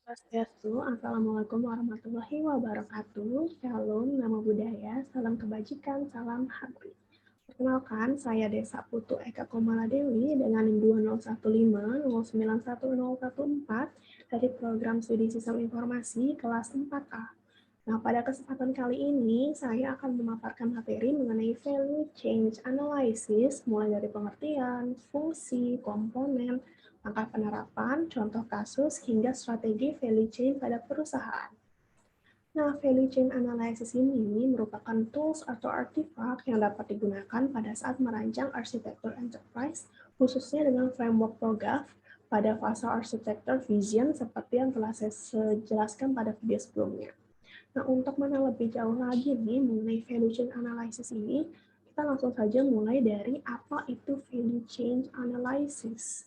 Swastiastu, Assalamualaikum warahmatullahi wabarakatuh. Shalom, nama budaya, salam kebajikan, salam harmoni. Perkenalkan, saya Desa Putu Eka Komaladewi dengan NIM 20150911014 dari program studi sistem informasi kelas 4A. Nah, pada kesempatan kali ini, saya akan memaparkan materi mengenai value change analysis, mulai dari pengertian, fungsi, komponen, langkah penerapan, contoh kasus, hingga strategi value chain pada perusahaan. Nah, value chain analysis ini merupakan tools atau artefak yang dapat digunakan pada saat merancang arsitektur enterprise, khususnya dengan framework TOGAF pada fase arsitektur vision seperti yang telah saya jelaskan pada video sebelumnya. Nah, untuk mengenal lebih jauh lagi nih mengenai value chain analysis ini, kita langsung saja mulai dari apa itu value chain analysis.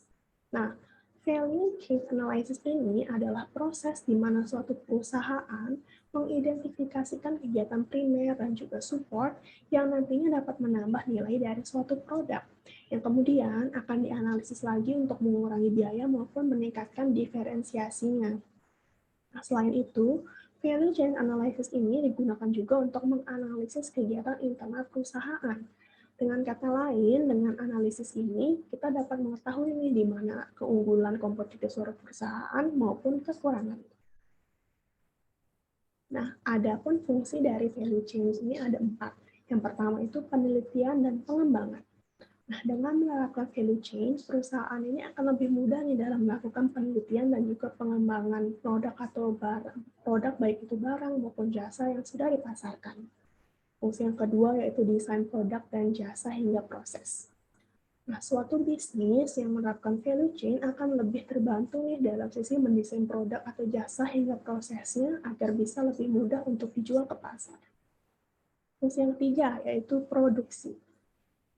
Nah, value chain analysis ini adalah proses di mana suatu perusahaan mengidentifikasikan kegiatan primer dan juga support yang nantinya dapat menambah nilai dari suatu produk, yang kemudian akan dianalisis lagi untuk mengurangi biaya maupun meningkatkan diferensiasinya. Nah, selain itu, value chain analysis ini digunakan juga untuk menganalisis kegiatan internal perusahaan. Dengan kata lain, dengan analisis ini, kita dapat mengetahui nih di mana keunggulan kompetitif suatu perusahaan maupun kekurangan. Nah, adapun fungsi dari value chain ini ada 4. Yang pertama itu penelitian dan pengembangan. Nah, dengan menerapkan value chain, perusahaan ini akan lebih mudah nih dalam melakukan penelitian dan juga pengembangan produk atau produk baik itu barang maupun jasa yang sudah dipasarkan. Fungsi yang kedua yaitu desain produk dan jasa hingga proses. Nah, suatu bisnis yang menerapkan value chain akan lebih terbantu nih dalam sisi mendesain produk atau jasa hingga prosesnya agar bisa lebih mudah untuk dijual ke pasar. Fungsi yang ketiga yaitu produksi.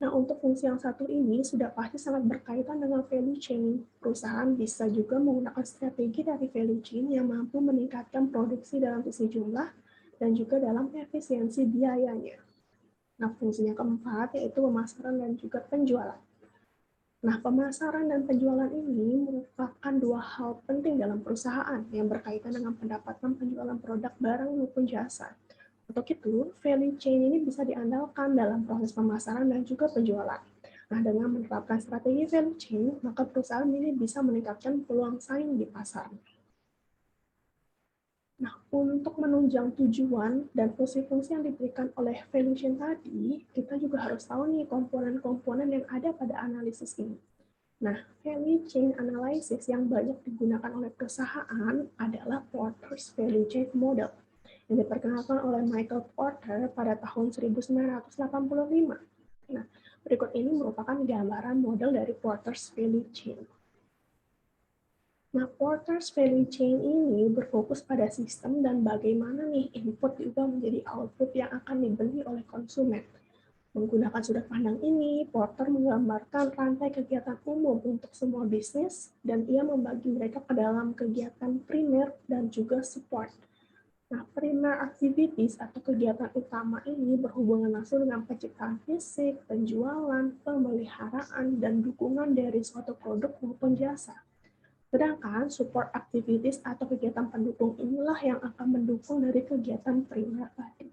Nah, untuk fungsi yang satu ini sudah pasti sangat berkaitan dengan value chain. Perusahaan bisa juga menggunakan strategi dari value chain yang mampu meningkatkan produksi dalam sisi jumlah dan juga dalam efisiensi biayanya. Nah, fungsinya keempat yaitu pemasaran dan juga penjualan. Nah, pemasaran dan penjualan ini merupakan dua hal penting dalam perusahaan yang berkaitan dengan pendapatan penjualan produk barang maupun jasa. Untuk itu, value chain ini bisa diandalkan dalam proses pemasaran dan juga penjualan. Nah, dengan menerapkan strategi value chain, maka perusahaan ini bisa meningkatkan peluang saing di pasar. Nah, untuk menunjang tujuan dan fungsi-fungsi yang diberikan oleh value chain tadi, kita juga harus tahu nih komponen-komponen yang ada pada analisis ini. Nah, value chain analysis yang banyak digunakan oleh perusahaan adalah Porter's Value Chain Model, yang diperkenalkan oleh Michael Porter pada tahun 1985. Nah, berikut ini merupakan gambaran model dari Porter's Value Chain. Nah, Porter's Value Chain ini berfokus pada sistem dan bagaimana nih input diubah menjadi output yang akan dibeli oleh konsumen. Menggunakan sudut pandang ini, Porter menggambarkan rantai kegiatan umum untuk semua bisnis, dan ia membagi mereka ke dalam kegiatan primer dan juga support. Nah, primer activities atau kegiatan utama ini berhubungan langsung dengan penciptaan fisik, penjualan, pemeliharaan, dan dukungan dari suatu produk maupun jasa. Sedangkan support activities atau kegiatan pendukung inilah yang akan mendukung dari kegiatan primer tadi.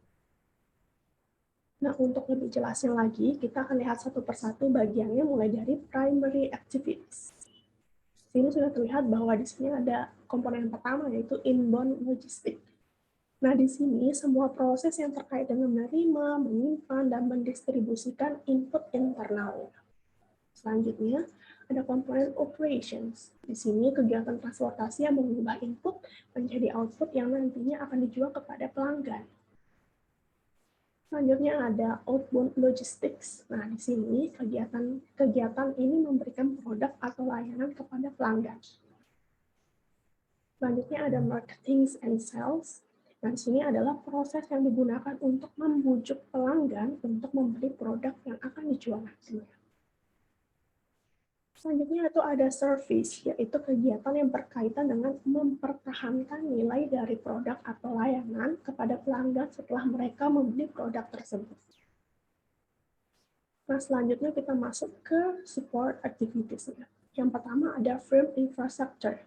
Nah, untuk lebih jelasnya lagi, kita akan lihat satu persatu bagiannya mulai dari primary activities. Di sini sudah terlihat bahwa di sini ada komponen pertama yaitu inbound logistics. Nah, di sini semua proses yang terkait dengan menerima, menyimpan, dan mendistribusikan input internal. Selanjutnya, ada komponen operations. Di sini kegiatan transportasi yang mengubah input menjadi output yang nantinya akan dijual kepada pelanggan. Selanjutnya ada outbound logistics. Nah, di sini kegiatan ini memberikan produk atau layanan kepada pelanggan. Selanjutnya ada marketing and sales. Dan di sini adalah proses yang digunakan untuk membujuk pelanggan untuk membeli produk yang akan dijual nantinya. Selanjutnya itu ada service, yaitu kegiatan yang berkaitan dengan mempertahankan nilai dari produk atau layanan kepada pelanggan setelah mereka membeli produk tersebut. Nah, selanjutnya kita masuk ke support activities. Yang pertama ada firm infrastructure.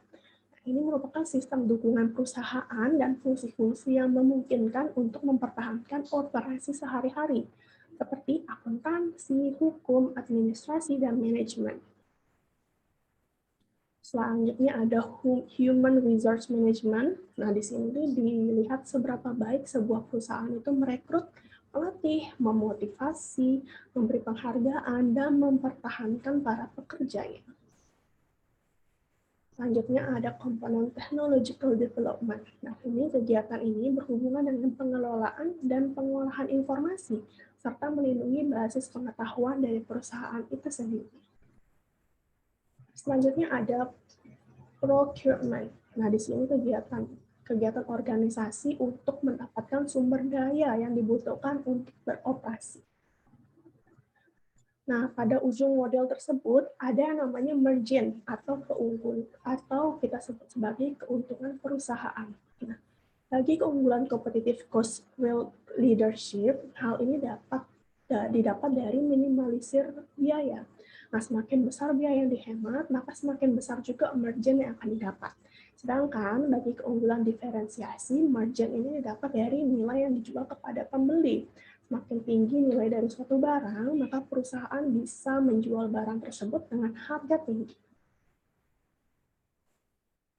ini merupakan sistem dukungan perusahaan dan fungsi-fungsi yang memungkinkan untuk mempertahankan operasi sehari-hari, seperti akuntansi, hukum, administrasi, dan manajemen. Selanjutnya ada Human Resource Management. Nah, di sini dilihat seberapa baik sebuah perusahaan itu merekrut, melatih, memotivasi, memberi penghargaan, dan mempertahankan para pekerjanya. Selanjutnya ada komponen Technological Development. Nah, kegiatan ini berhubungan dengan pengelolaan dan pengolahan informasi, serta melindungi basis pengetahuan dari perusahaan itu sendiri. Selanjutnya ada procurement. Nah, di sini kegiatan organisasi untuk mendapatkan sumber daya yang dibutuhkan untuk beroperasi. Nah, pada ujung model tersebut ada yang namanya margin atau keunggulan atau kita sebut sebagai keuntungan perusahaan. Nah, bagi keunggulan competitive cost leadership, hal ini didapat dari minimalisir biaya. Nah, semakin besar biaya yang dihemat, maka semakin besar juga margin yang akan didapat. Sedangkan bagi keunggulan diferensiasi, margin ini didapat dari nilai yang dijual kepada pembeli. Semakin tinggi nilai dari suatu barang, maka perusahaan bisa menjual barang tersebut dengan harga tinggi.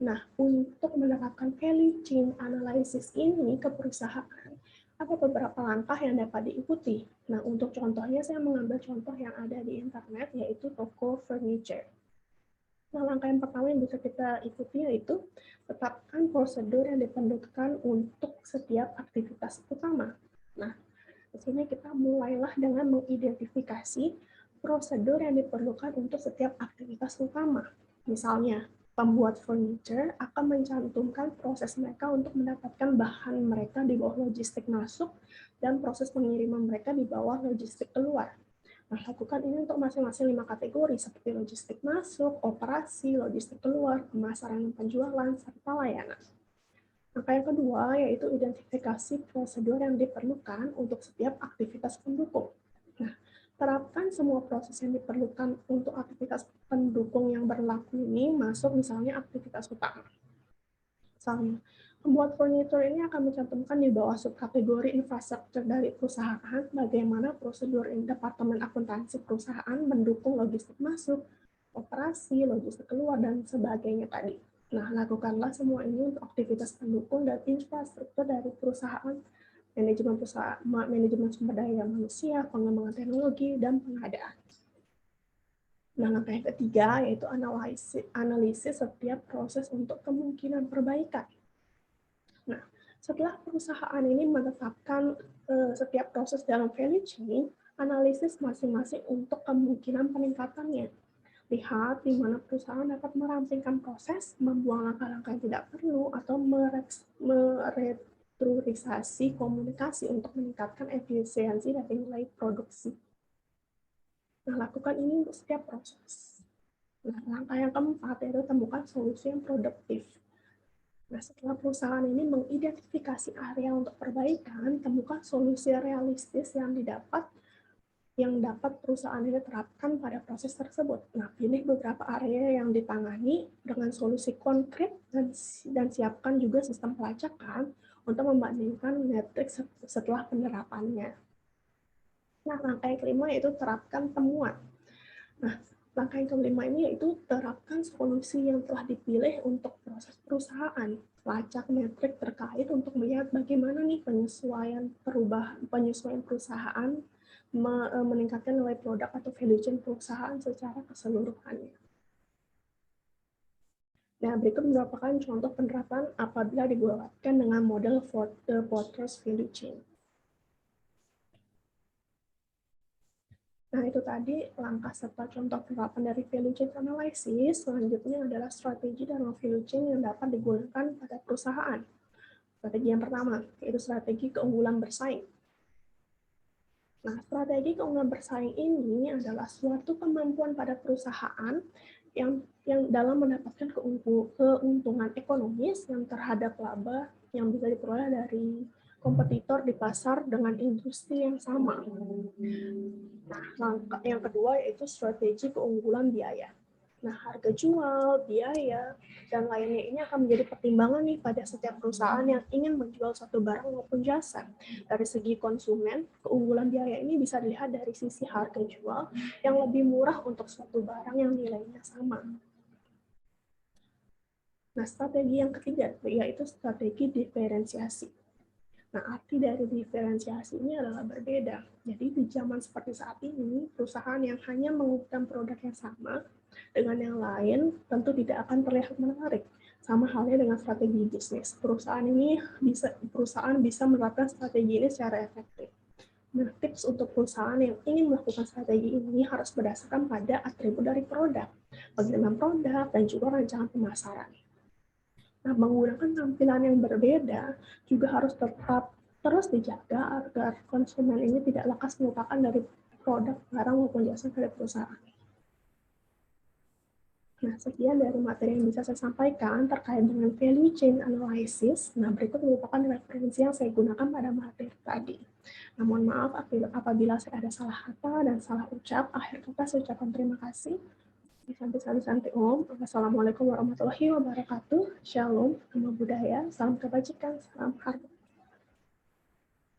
Nah, untuk menerapkan value chain analysis ini ke perusahaan, ada beberapa langkah yang dapat diikuti. Nah, untuk contohnya saya mengambil contoh yang ada di internet, yaitu toko furniture. Nah, langkah yang pertama yang bisa kita ikuti yaitu tetapkan prosedur yang diperlukan untuk setiap aktivitas utama. Nah, di sini kita mulailah dengan mengidentifikasi prosedur yang diperlukan untuk setiap aktivitas utama. Misalnya, pembuat furniture akan mencantumkan proses mereka untuk mendapatkan bahan mereka di bawah logistik masuk dan proses pengiriman mereka di bawah logistik keluar. Nah, lakukan ini untuk masing-masing 5 kategori seperti logistik masuk, operasi, logistik keluar, pemasaran dan penjualan, serta layanan. Langkah yang kedua yaitu identifikasi prosedur yang diperlukan untuk setiap aktivitas pendukung. Nah, terapkan semua proses yang diperlukan untuk aktivitas pendukung yang berlaku ini masuk misalnya aktivitas utama. Misalnya, pembuat furniture ini akan mencantumkan di bawah subkategori infrastruktur dari perusahaan bagaimana prosedur departemen akuntansi perusahaan mendukung logistik masuk, operasi, logistik keluar, dan sebagainya tadi. Nah, lakukanlah semua ini untuk aktivitas pendukung dan infrastruktur dari perusahaan, manajemen sumber daya manusia, pengembangan teknologi, dan pengadaan. Nah, langkah yang ketiga yaitu analisis setiap proses untuk kemungkinan perbaikan. Nah, setelah perusahaan ini menetapkan setiap proses dalam value chain, analisis masing-masing untuk kemungkinan peningkatannya. Lihat di mana perusahaan dapat merampingkan proses, membuang langkah-langkah yang tidak perlu, atau merestrukturisasi komunikasi untuk meningkatkan efisiensi dan nilai produksi. Nah, lakukan ini untuk setiap proses. Nah, langkah yang keempat yaitu temukan solusi yang produktif. Nah, setelah perusahaan ini mengidentifikasi area untuk perbaikan, temukan solusi realistis yang dapat perusahaan ini terapkan pada proses tersebut. Nah, pilih beberapa area yang ditangani dengan solusi konkret dan siapkan juga sistem pelacakan untuk membandingkan metrik setelah penerapannya. Nah, langkah yang kelima yaitu terapkan temuan. Nah, langkah yang kelima ini yaitu terapkan solusi yang telah dipilih untuk proses perusahaan. Lacak metrik terkait untuk melihat bagaimana nih penyesuaian perusahaan meningkatkan nilai produk atau value chain perusahaan secara keseluruhannya. Nah, berikut merupakan contoh penerapan apabila dibuatkan dengan model Porter's value chain. Nah, itu tadi langkah serta contoh penerapan dari value chain analysis. Selanjutnya adalah strategi dalam value chain yang dapat digunakan pada perusahaan. Strategi yang pertama, yaitu strategi keunggulan bersaing. Nah, strategi keunggulan bersaing ini adalah suatu kemampuan pada perusahaan yang dalam mendapatkan keuntungan ekonomis yang terhadap laba yang bisa diperoleh dari kompetitor di pasar dengan industri yang sama. Nah, langkah yang kedua yaitu strategi keunggulan biaya. Nah, harga jual, biaya, dan lainnya ini akan menjadi pertimbangan nih pada setiap perusahaan yang ingin menjual suatu barang maupun jasa. Dari segi konsumen, keunggulan biaya ini bisa dilihat dari sisi harga jual yang lebih murah untuk suatu barang yang nilainya sama. Nah, strategi yang ketiga yaitu strategi diferensiasi. Nah, arti dari diferensiasi ini adalah berbeda. Jadi, di zaman seperti saat ini, perusahaan yang hanya menggunakan produk yang sama dengan yang lain tentu tidak akan terlihat menarik. Sama halnya dengan strategi bisnis. Perusahaan bisa menerapkan strategi ini secara efektif. Nah, tips untuk perusahaan yang ingin melakukan strategi ini harus berdasarkan pada atribut dari produk, pengiriman produk, dan juga rancangan pemasaran. Nah, menggunakan tampilan yang berbeda juga harus tetap terus dijaga agar konsumen ini tidak lekas melupakan dari produk, barang, maupun jasa dari perusahaan. Nah, sekian dari materi yang bisa saya sampaikan terkait dengan value chain analysis. Nah, berikut merupakan referensi yang saya gunakan pada materi tadi. Nah, mohon maaf apabila saya ada salah kata dan salah ucap. Akhir kata saya ucapkan terima kasih. Santai-santai Om. Assalamualaikum warahmatullahi wabarakatuh. Shalom, nama budaya, salam kebajikan, salam harmoni.